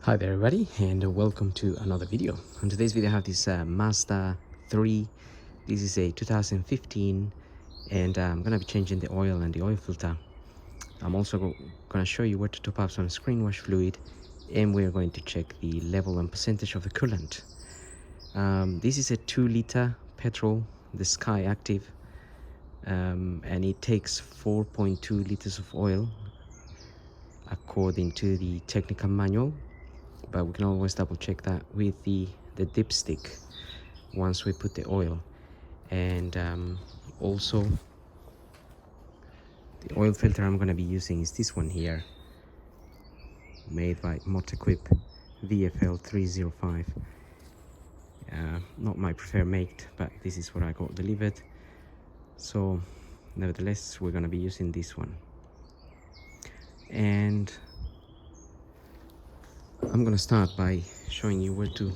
Hi there everybody, and welcome to another video. On today's video I have this Mazda 3. This is a 2015, and I'm gonna be changing the oil and the oil filter. I'm also gonna show you where to top up some screen wash fluid, and we're going to check the level and percentage of the coolant. This is a 2-liter petrol, the Sky Active, and it takes 4.2 liters of oil according to the technical manual, but we can always double check that with the dipstick once we put the oil. And also the oil filter I'm going to be using is this one here, made by Motoquip VFL 305. Not my preferred make, but this is what I got delivered, so nevertheless we're going to be using this one. And I'm gonna start by showing you where to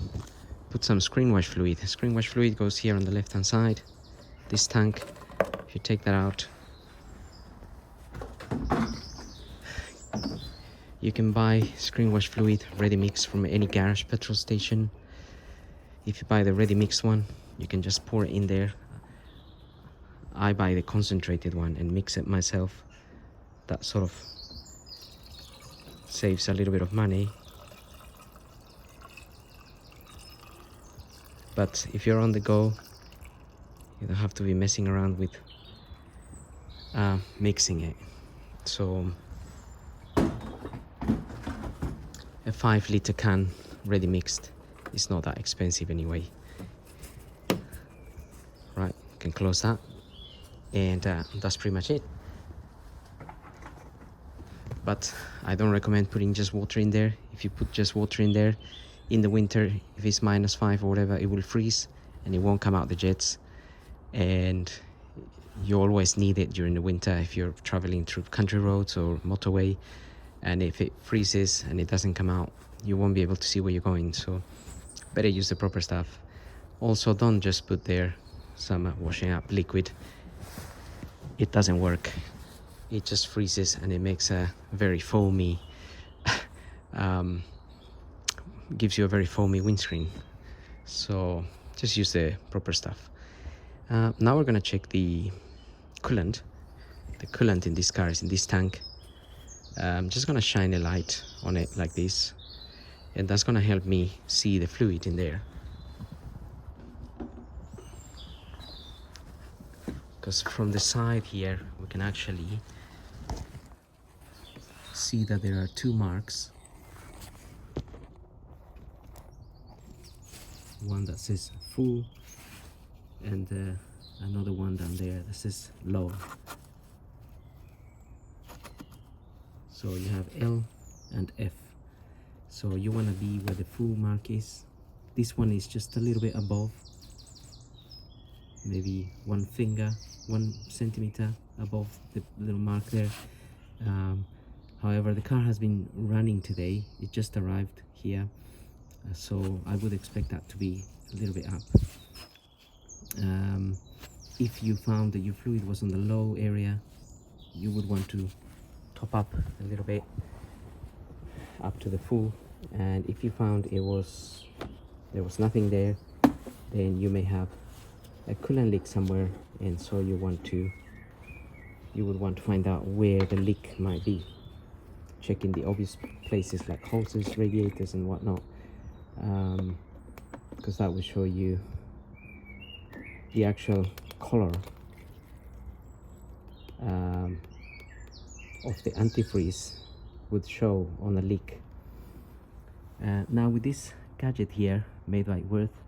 put some screen wash fluid. Screen wash fluid goes here on the left hand side, this tank. If you take that out, you can buy screen wash fluid ready mix from any garage petrol station. If you buy the ready mix one, you can just pour it in there. I buy the concentrated one and mix it myself. That sort of saves a little bit of money. But if you're on the go, you don't have to be messing around with mixing it. So a 5-liter can ready mixed is not that expensive anyway. Right, you can close that, and that's pretty much it. But I don't recommend putting just water in there. If you put just water in there in the winter, if it's -5 or whatever, it will freeze and it won't come out the jets, and you always need it during the winter if you're traveling through country roads or motorway, and if it freezes and it doesn't come out, you won't be able to see where you're going. So better use the proper stuff. Also, don't just put there some washing up liquid. It doesn't work. It just freezes and it makes a very foamy gives you a very foamy windscreen. So just use the proper stuff. Now we're gonna check the coolant. The coolant in this car is in this tank. I'm just gonna shine a light on it like this, and that's gonna help me see the fluid in there. Because from the side here we can actually see that there are 2 marks. One that says full, and another one down there that says low. So you have L and F. So you want to be where the full mark is. This one is just a little bit above, maybe 1 centimeter above the little mark there. However, the car has been running today. It just arrived here, so I would expect that to be a little bit up. If you found that your fluid was on the low area, you would want to top up a little bit up to the full, and if you found there was nothing there, then you may have a coolant leak somewhere, and so you would want to find out where the leak might be. Check in the obvious places like hoses, radiators and whatnot, because that will show you the actual color of the antifreeze would show on a leak. Now with this gadget here made by Worth,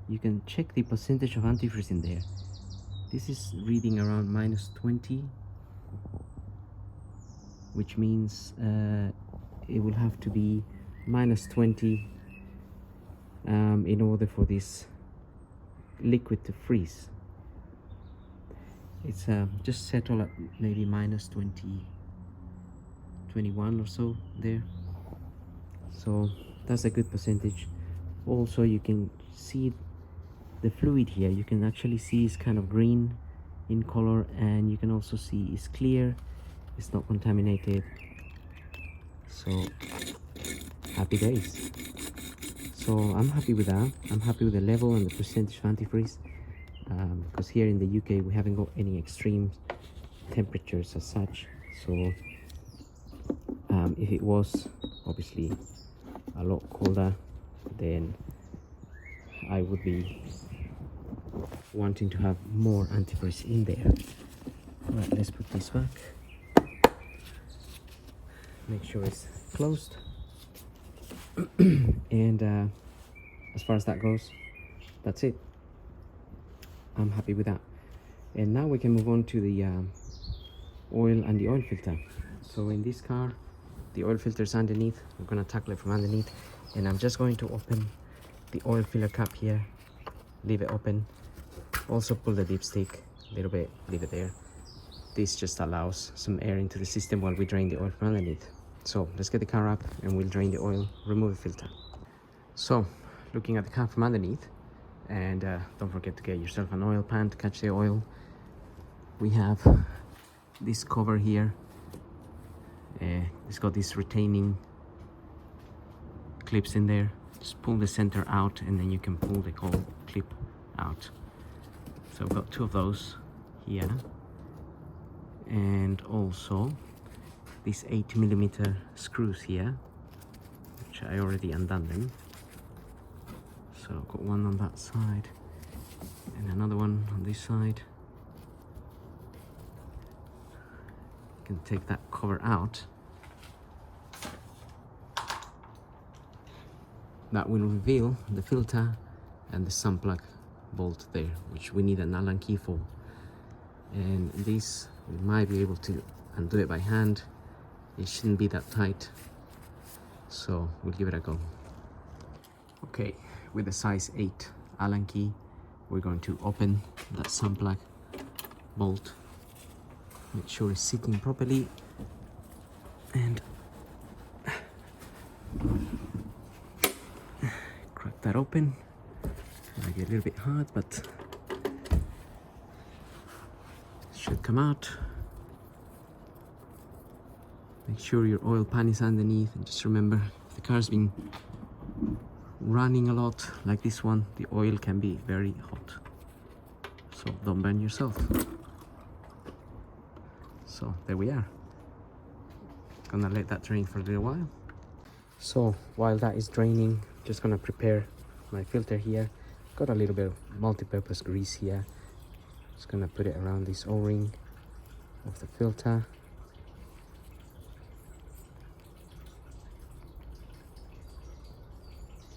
you can check the percentage of antifreeze in there. This is reading around -20, which means it will have to be -20 in order for this liquid to freeze. It's just settle at maybe -20, 21 or so there. So that's a good percentage. Also, you can see the fluid here. You can actually see it's kind of green in color, and you can also see it's clear, it's not contaminated. So happy days. So I'm happy with that. I'm happy with the level and the percentage of antifreeze, because here in the UK we haven't got any extreme temperatures as such. So if it was obviously a lot colder, then I would be wanting to have more antifreeze in there. Right, let's put this back. Make sure it's closed. And as far as that goes, that's it. I'm happy with that. And now we can move on to the oil and the oil filter. So in this car, the oil filter is underneath. We're going to tackle it from underneath, and I'm just going to open the oil filler cap here, leave it open, also pull the dipstick a little bit, leave it there. This just allows some air into the system while we drain the oil from underneath. So let's get the car up and we'll drain the oil, remove the filter. So looking at the car from underneath, and don't forget to get yourself an oil pan to catch the oil. We have this cover here. It's got these retaining clips in there. Just pull the center out and then you can pull the whole clip out. So I've got two of those here, and also these 8mm screws here, which I already undone them. So I've got one on that side and another one on this side. You can take that cover out. That will reveal the filter and the sun plug bolt there, which we need an Allen key for. And this, we might be able to undo it by hand. It shouldn't be that tight, so we'll give it a go. Okay, with the size 8 Allen key, we're going to open that sun plug bolt, make sure it's sitting properly, and crack that open. Might be a little bit hard, but it should come out. Make sure your oil pan is underneath, and just remember, if the car's been running a lot like this one, the oil can be very hot, so don't burn yourself. So there we are. Gonna let that drain for a little while. So while that is draining, just gonna prepare my filter here. Got a little bit of multi-purpose grease here. Just gonna put it around this O-ring of the filter.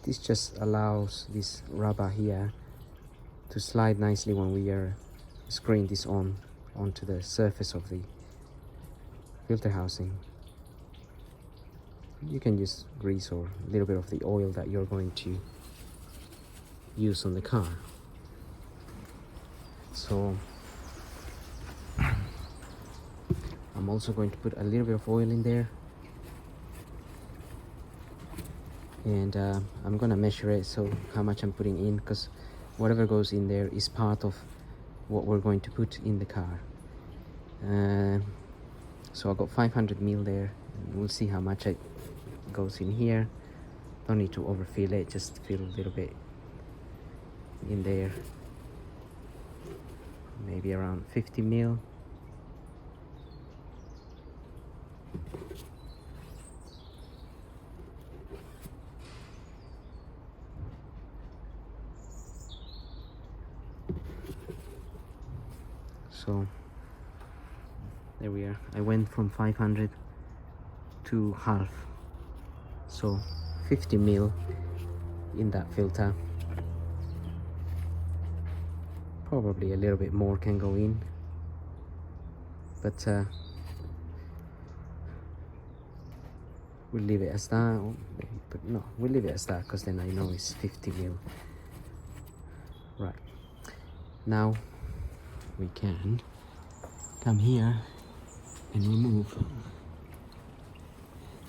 This just allows this rubber here to slide nicely when we are screwing this onto the surface of the filter housing. You can use grease or a little bit of the oil that you're going to use on the car. So I'm also going to put a little bit of oil in there, and I'm gonna measure it, so how much I'm putting in, because whatever goes in there is part of what we're going to put in the car. So I got 500 ml there. We'll see how much it goes in here. Don't need to overfill it, just fill a little bit in there, maybe around 50 ml. So there we are. I went from 500 to half, so 50 ml in that filter. Probably a little bit more can go in, but we'll leave it as that. But no, we'll leave it as that, because then I know it's 50 ml. Right, now we can come here and remove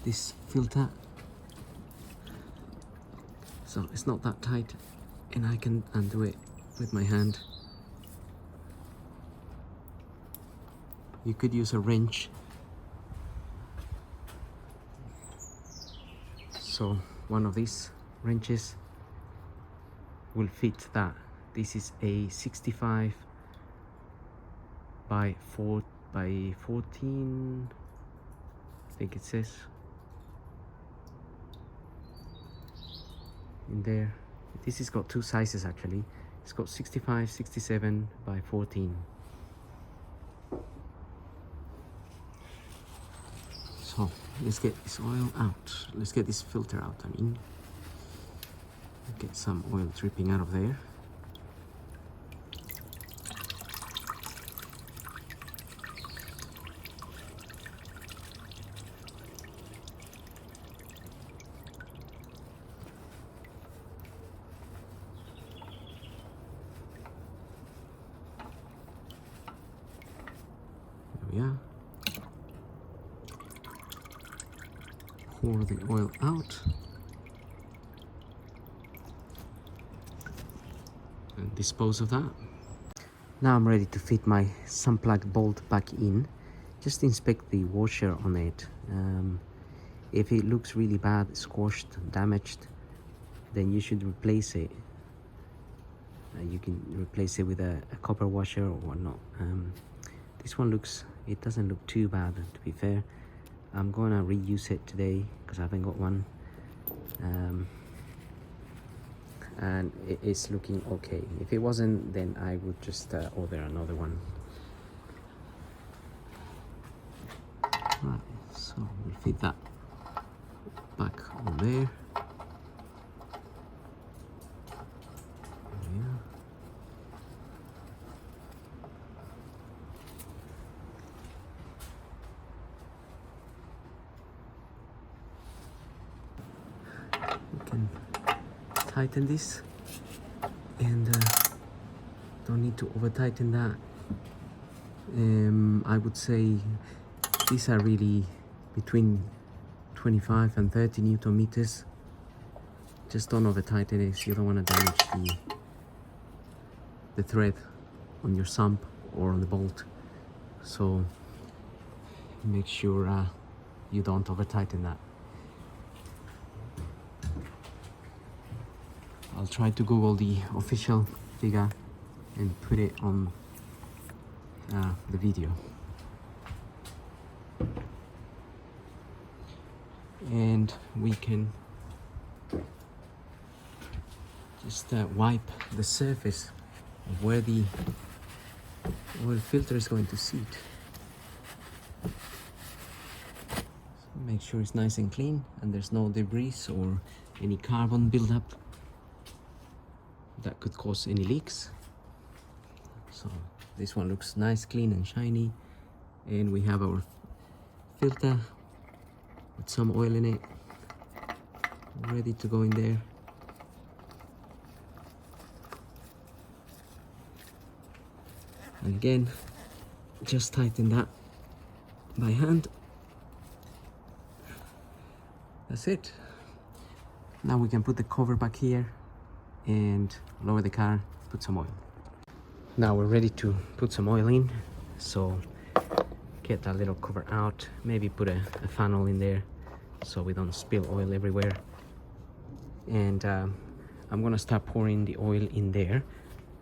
this filter, so it's not that tight, and I can undo it with my hand. You could use a wrench. So one of these wrenches will fit that. This is a 65 by 14, I think it says in there. This has got two sizes actually. It's got 65, 67 by 14. So let's get this oil out. Let's get this filter out, I mean. Get some oil dripping out of there. There we are. Pour the oil out. And dispose of that. Now I'm ready to fit my sun-plugged bolt back in. Just inspect the washer on it. If it looks really bad, squashed, damaged, then you should replace it. You can replace it with a copper washer or whatnot. This one it doesn't look too bad, to be fair. I'm gonna reuse it today because I haven't got one. And it is looking okay. If it wasn't, then I would just order another one. Right, so we'll fit that back on there. Yeah. We can tighten this, and don't need to over tighten that. I would say these are really between 25 and 30 Newton meters. Just don't over tighten it, so you don't want to damage the thread on your sump or on the bolt. So make sure you don't over tighten that. I'll try to Google the official figure and put it on the video. And we can just wipe the surface of where the oil filter is going to seat. So make sure it's nice and clean and there's no debris or any carbon buildup that could cause any leaks. So this one looks nice, clean and shiny, and we have our filter with some oil in it ready to go in there. And again, just tighten that by hand. That's it. Now we can put the cover back here and lower the car, put some oil. Now we're ready to put some oil in, so get that little cover out, maybe put a funnel in there so we don't spill oil everywhere. And I'm gonna start pouring the oil in there.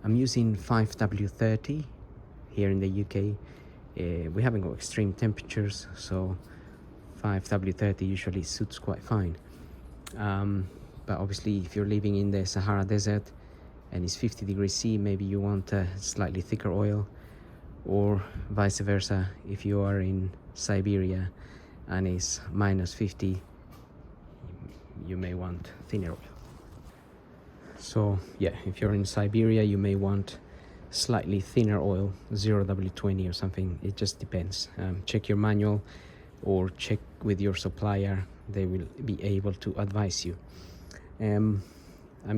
I'm using 5W30 here in the UK. We haven't got extreme temperatures, so 5W30 usually suits quite fine. But obviously if you're living in the Sahara Desert and it's 50 degrees C, maybe you want a slightly thicker oil, or vice versa. If you are in Siberia and it's -50, you may want thinner oil. So yeah, if you're in Siberia, you may want slightly thinner oil, 0W20 or something. It just depends. Check your manual or check with your supplier. They will be able to advise you. I'm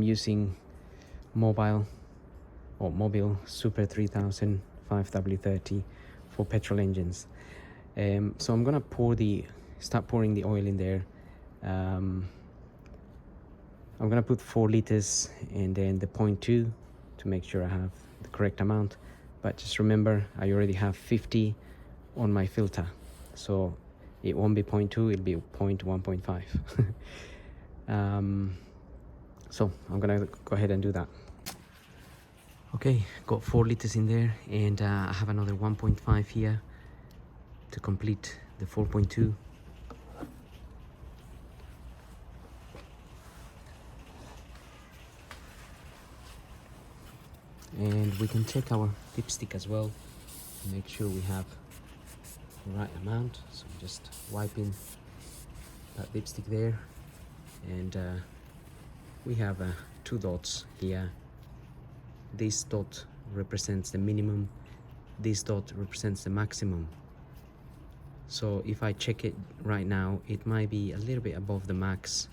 using Mobile Super 3000 5W30 for petrol engines. So I'm gonna start pouring the oil in there. I'm gonna put 4 liters and then the 0.2 to make sure I have the correct amount. But just remember, I already have 50 on my filter, so it won't be 0.2, it'll be 0.1.5. So I'm gonna go ahead and do that. Okay, got 4 liters in there, and I have another 1.5 here to complete the 4.2. And we can check our dipstick as well to make sure we have the right amount. So I'm just wiping that dipstick there, and we have 2 dots here. This dot represents the minimum, this dot represents the maximum. So if I check it right now, it might be a little bit above the max.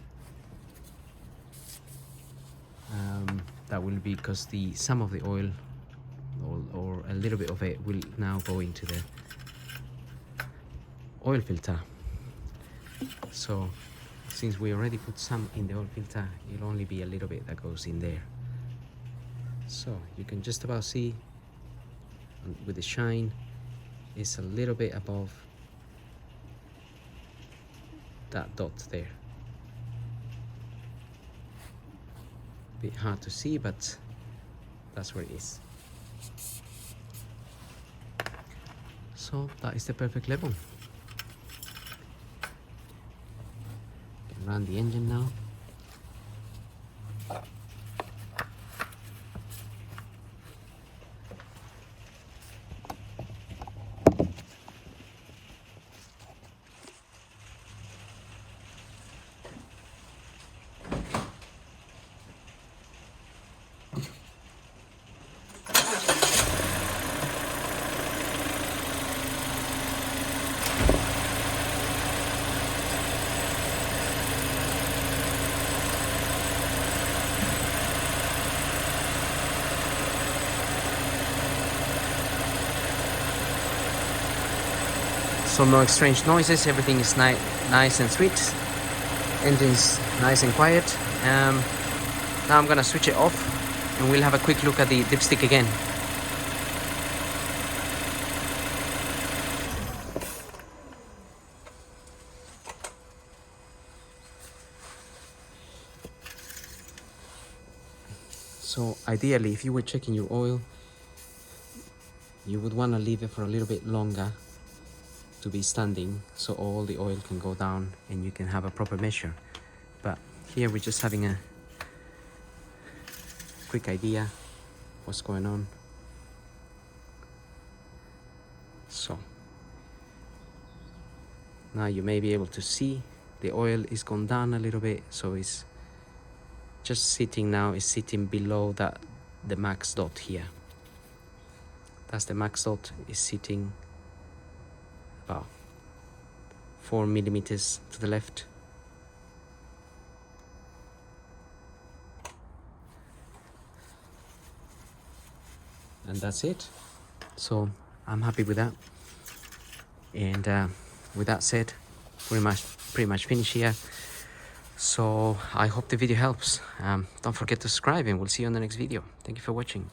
That will be because some of the oil or a little bit of it will now go into the oil filter. So since we already put some in the oil filter, it'll only be a little bit that goes in there. So you can just about see with the shine, it's a little bit above that dot there. Bit hard to see, but that's where it is. So that is the perfect level. Can run the engine now. So no strange noises, everything is nice and sweet. Engine's nice and quiet. Now I'm gonna switch it off and we'll have a quick look at the dipstick again. So ideally, if you were checking your oil, you would want to leave it for a little bit longer to be standing, so all the oil can go down and you can have a proper measure. But here we're just having a quick idea what's going on. So now you may be able to see the oil is gone down a little bit, so it's just sitting now, is sitting below the max dot here. That's the max dot, is sitting about 4 millimeters to the left. And that's it. So I'm happy with that. And with that said, pretty much finished here. So I hope the video helps. Don't forget to subscribe, and we'll see you on the next video. Thank you for watching.